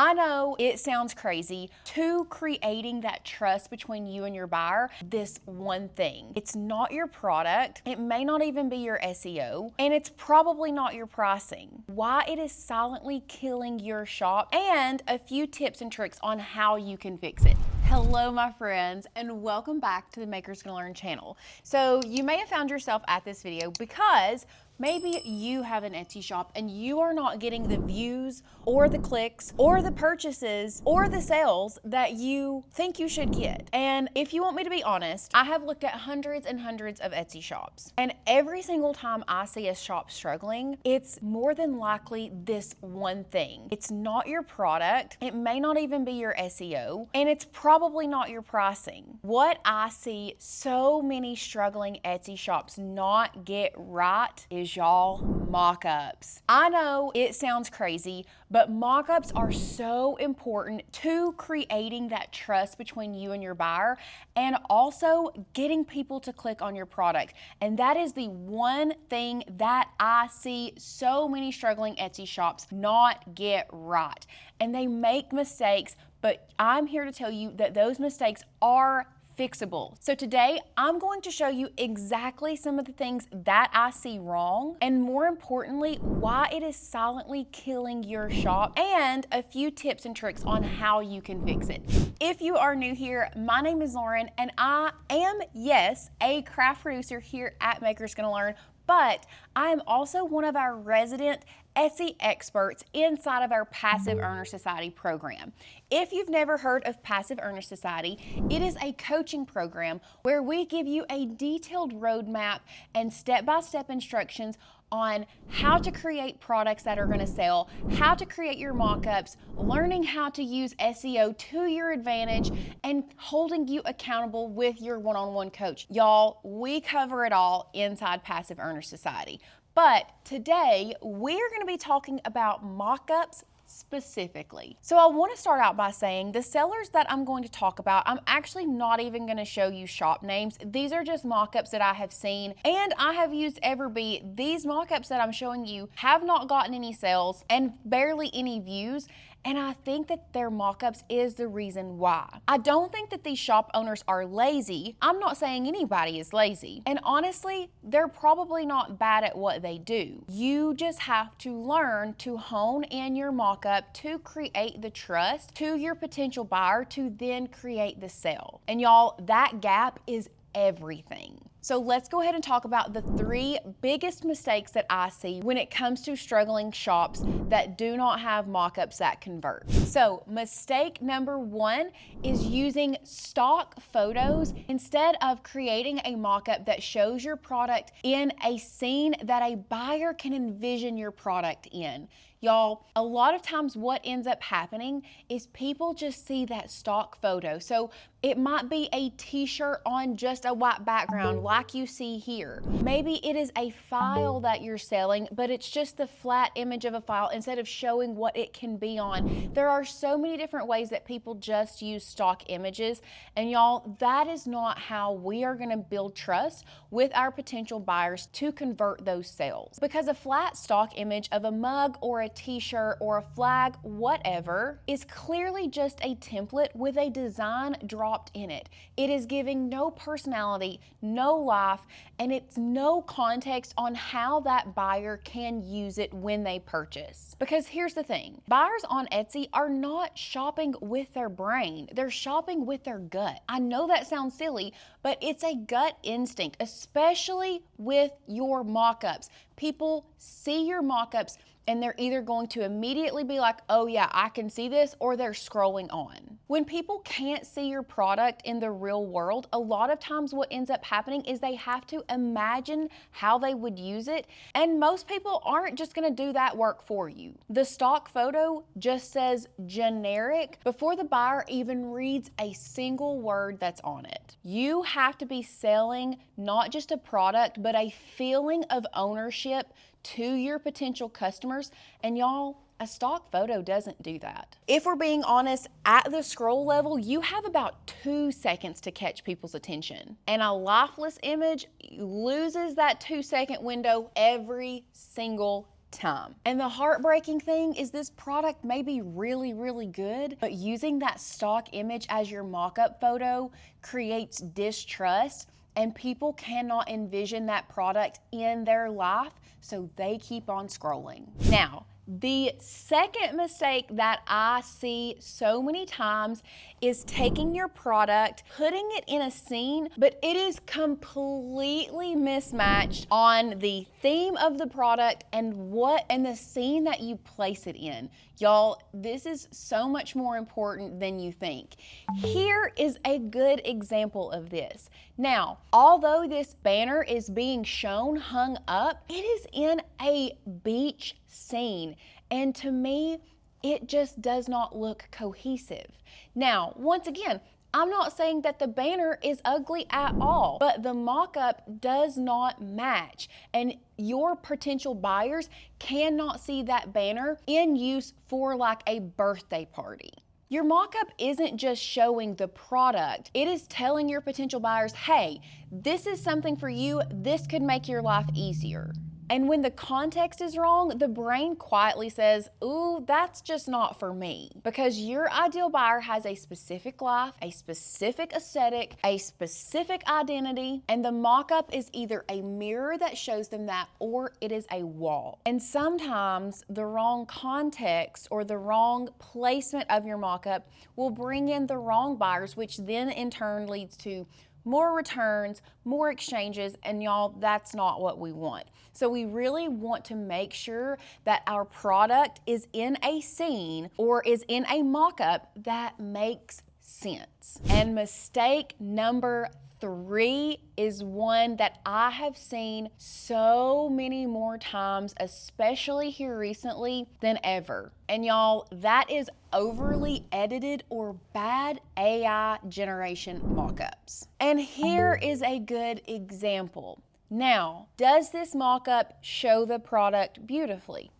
I know it sounds crazy to creating that trust between you and your buyer, this one thing. It's not your product, it may not even be your SEO, and it's probably not your pricing. Why it is silently killing your shop, and a few tips and tricks on how you can fix it. Hello my friends, and welcome back to the Makers Gonna Learn channel. So you may have found yourself at this video because maybe you have an Etsy shop and you are not getting the views or the clicks or the purchases or the sales that you think you should get. And if you want me to be honest, I have looked at hundreds and hundreds of Etsy shops, and every single time I see a shop struggling, it's more than likely this one thing. It's not your product, it may not even be your SEO, and it's probably not your pricing. What I see so many struggling Etsy shops not get right is y'all, mock-ups. I know it sounds crazy, but mock-ups are so important to creating that trust between you and your buyer, and also getting people to click on your product. And that is the one thing that I see so many struggling Etsy shops not get right. And they make mistakes, but I'm here to tell you that those mistakes are fixable. So today I'm going to show you exactly some of the things that I see wrong, and more importantly, why it is silently killing your shop, and a few tips and tricks on how you can fix it. If you are new here, my name is Lauren, and I am, yes, a craft producer here at Makers Gonna Learn, but I am also one of our resident Etsy experts inside of our Passive Earner Society program. If you've never heard of Passive Earner Society, it is a coaching program where we give you a detailed roadmap and step-by-step instructions on how to create products that are going to sell, how to create your mock-ups, learning how to use SEO to your advantage, and holding you accountable with your one-on-one coach. Y'all, we cover it all inside Passive Earner Society. But today, we're going to be talking about mock-ups specifically. So I want to start out by saying the sellers that I'm going to talk about, I'm actually not even going to show you shop names. These are just mock-ups that I have seen and I have used Everbee. These mock-ups that I'm showing you have not gotten any sales and barely any views. And I think that their mock-ups is the reason why. I don't think that these shop owners are lazy. I'm not saying anybody is lazy. And honestly, they're probably not bad at what they do. You just have to learn to hone in your mock-up to create the trust to your potential buyer to then create the sale. And y'all, that gap is everything. So let's go ahead and talk about the 3 biggest mistakes that I see when it comes to struggling shops that do not have mock-ups that convert. So mistake number 1 is using stock photos instead of creating a mock-up that shows your product in a scene that a buyer can envision your product in. Y'all, a lot of times what ends up happening is people just see that stock photo. So it might be a t-shirt on just a white background like you see here. Maybe it is a file that you're selling, but it's just the flat image of a file instead of showing what it can be on. There are so many different ways that people just use stock images, and y'all, that is not how we are gonna build trust with our potential buyers to convert those sales. Because a flat stock image of a mug or a t-shirt or a flag, whatever, is clearly just a template with a design dropped in it. It is giving no personality, no life, and it's no context on how that buyer can use it when they purchase. Because here's the thing, buyers on Etsy are not shopping with their brain, they're shopping with their gut. I know that sounds silly, but it's a gut instinct, especially with your mock-ups. People see your mock-ups and they're either going to immediately be like, oh yeah, I can see this, or they're scrolling on. When people can't see your product in the real world, a lot of times what ends up happening is they have to imagine how they would use it, and most people aren't just gonna do that work for you. The stock photo just says generic before the buyer even reads a single word that's on it. You have to be selling not just a product, but a feeling of ownership to your potential customers, and y'all, a stock photo doesn't do that. If we're being honest, at the scroll level, you have about 2 seconds to catch people's attention, and a lifeless image loses that 2-second window every single time. And the heartbreaking thing is this product may be really, really good, but using that stock image as your mock-up photo creates distrust, and people cannot envision that product in their life, so they keep on scrolling. Now, the second mistake that I see so many times is taking your product, putting it in a scene, but it is completely mismatched on the theme of the product and the scene that you place it in. Y'all, this is so much more important than you think. Here is a good example of this. Now, although this banner is being shown hung up, it is in a beach scene. And to me, it just does not look cohesive. Now, once again, I'm not saying that the banner is ugly at all, but the mock-up does not match, and your potential buyers cannot see that banner in use for like a birthday party. Your mock-up isn't just showing the product, it is telling your potential buyers, hey, this is something for you, this could make your life easier. And when the context is wrong, the brain quietly says, ooh, that's just not for me. Because your ideal buyer has a specific life, a specific aesthetic, a specific identity, and the mock-up is either a mirror that shows them that or it is a wall. And sometimes the wrong context or the wrong placement of your mock-up will bring in the wrong buyers, which then in turn leads to more returns, more exchanges, and y'all, that's not what we want. So we really want to make sure that our product is in a scene or is in a mock-up that makes sense. And mistake number 3 is one that I have seen so many more times, especially here recently, than ever. And y'all, that is overly edited or bad AI generation mockups. And here is a good example. Now, does this mockup show the product beautifully?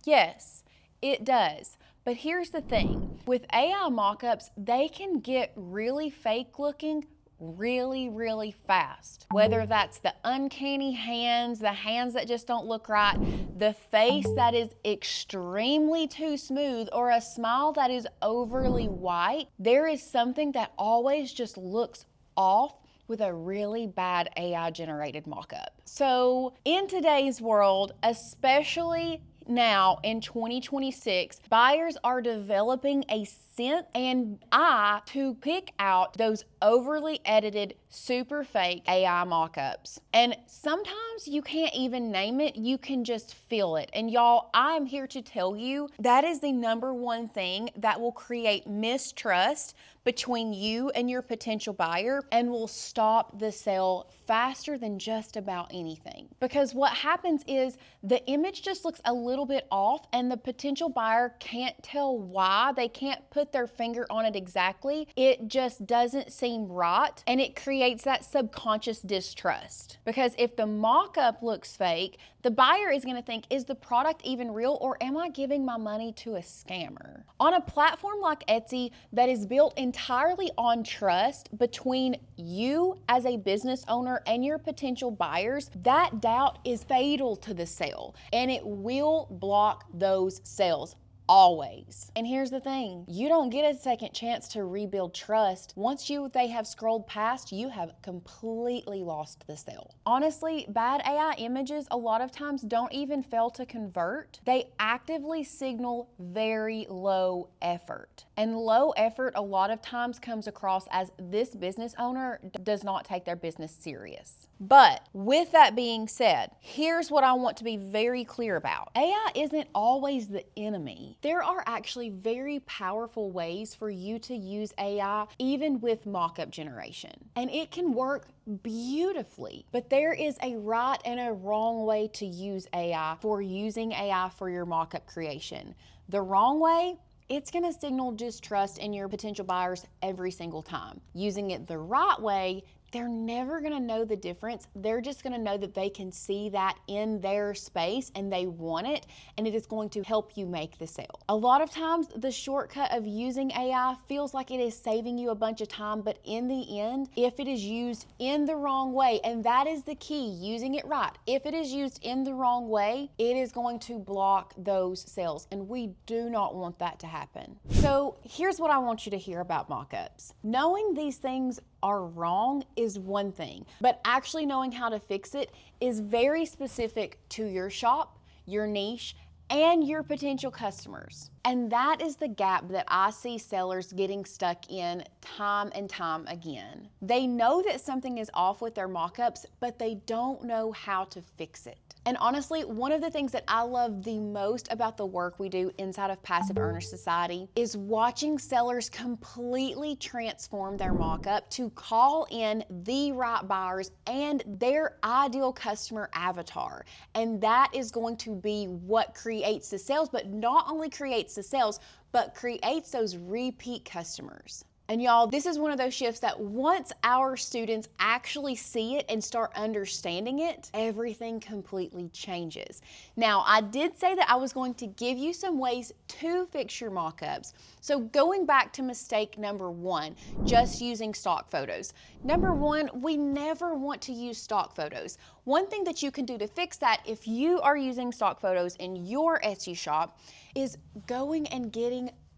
Yes, it does. But here's the thing, with AI mockups, they can get really fake looking really, really fast. Whether that's the uncanny hands, the hands that just don't look right, the face that is extremely too smooth, or a smile that is overly white, there is something that always just looks off with a really bad AI generated mock-up. So in today's world, especially now in 2026, buyers are developing a sense and eye to pick out those overly edited, super fake AI mock-ups. And sometimes you can't even name it, you can just feel it. And y'all, I'm here to tell you that is the #1 thing that will create mistrust between you and your potential buyer and will stop the sale faster than just about anything. Because what happens is the image just looks a little bit off and the potential buyer can't tell why. They can't put their finger on it exactly. It just doesn't seem right, and it creates that subconscious distrust. Because if the mock-up looks fake, the buyer is going to think, is the product even real, or am I giving my money to a scammer? On a platform like Etsy that is built entirely on trust between you as a business owner and your potential buyers, that doubt is fatal to the sale, and it will block those sales. Always. And here's the thing, you don't get a second chance to rebuild trust. Once they have scrolled past, you have completely lost the sale. Honestly, bad AI images a lot of times don't even fail to convert. They actively signal very low effort. And low effort a lot of times comes across as this business owner does not take their business serious. But with that being said, here's what I want to be very clear about. AI isn't always the enemy. There are actually very powerful ways for you to use AI even with mock-up generation. And it can work beautifully. But there is a right and a wrong way to use AI for using AI for your mock-up creation. The wrong way, it's going to signal distrust in your potential buyers every single time. Using it the right way they're never gonna know the difference. They're just gonna know that they can see that in their space and they want it, and it is going to help you make the sale. A lot of times the shortcut of using AI feels like it is saving you a bunch of time, but in the end, if it is used in the wrong way, and that is the key, using it right. If it is used in the wrong way, it is going to block those sales, and we do not want that to happen. So here's what I want you to hear about mock-ups. Knowing these things are wrong is one thing, but actually knowing how to fix it is very specific to your shop, your niche, and your potential customers. And that is the gap that I see sellers getting stuck in time and time again. They know that something is off with their mock-ups, but they don't know how to fix it. And honestly, one of the things that I love the most about the work we do inside of Passive Earner Society is watching sellers completely transform their mock-up to call in the right buyers and their ideal customer avatar. And that is going to be what creates the sales, but not only creates the sales, but creates those repeat customers. And y'all, this is one of those shifts that once our students actually see it and start understanding it, everything completely changes. Now, I did say that I was going to give you some ways to fix your mock-ups. So going back to mistake number one, just using stock photos. Number one, we never want to use stock photos. One thing that you can do to fix that if you are using stock photos in your Etsy shop is going and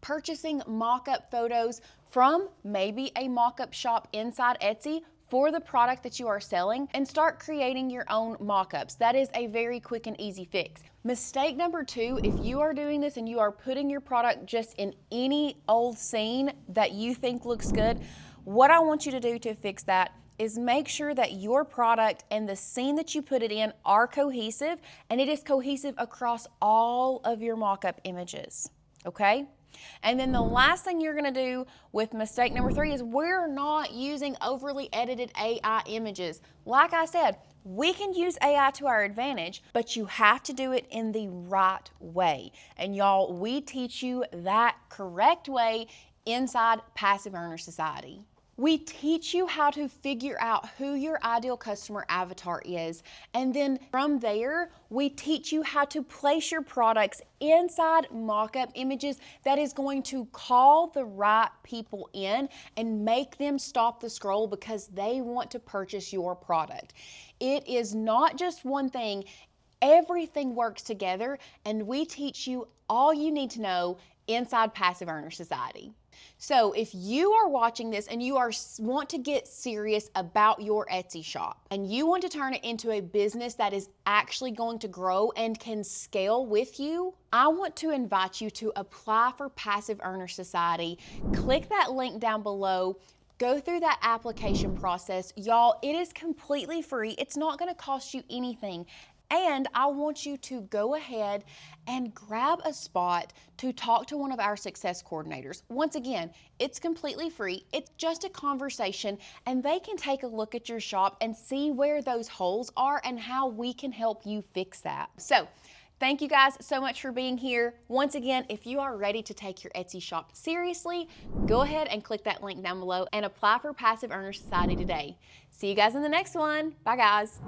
purchasing mock-up photos from maybe a mock-up shop inside Etsy for the product that you are selling and start creating your own mock-ups. That is a very quick and easy fix. Mistake number two, if you are doing this and you are putting your product just in any old scene that you think looks good, what I want you to do to fix that is make sure that your product and the scene that you put it in are cohesive, and it is cohesive across all of your mock-up images, okay? And then the last thing you're gonna do with mistake number three is we're not using overly edited AI images. Like I said, we can use AI to our advantage, but you have to do it in the right way. And y'all, we teach you that correct way inside Passive Earner Society. We teach you how to figure out who your ideal customer avatar is. And then from there, we teach you how to place your products inside mock-up images that is going to call the right people in and make them stop the scroll because they want to purchase your product. It is not just one thing. Everything works together, and we teach you all you need to know inside Passive Earner Society. So if you are watching this and you want to get serious about your Etsy shop and you want to turn it into a business that is actually going to grow and can scale with you, I want to invite you to apply for Passive Earner Society. Click that link down below. Go through that application process. Y'all, it is completely free. It's not going to cost you anything. And I want you to go ahead and grab a spot to talk to one of our success coordinators. Once again, it's completely free. It's just a conversation, and they can take a look at your shop and see where those holes are and how we can help you fix that. So, thank you guys so much for being here. Once again, if you are ready to take your Etsy shop seriously, go ahead and click that link down below and apply for Passive Earner Society today. See you guys in the next one. Bye guys.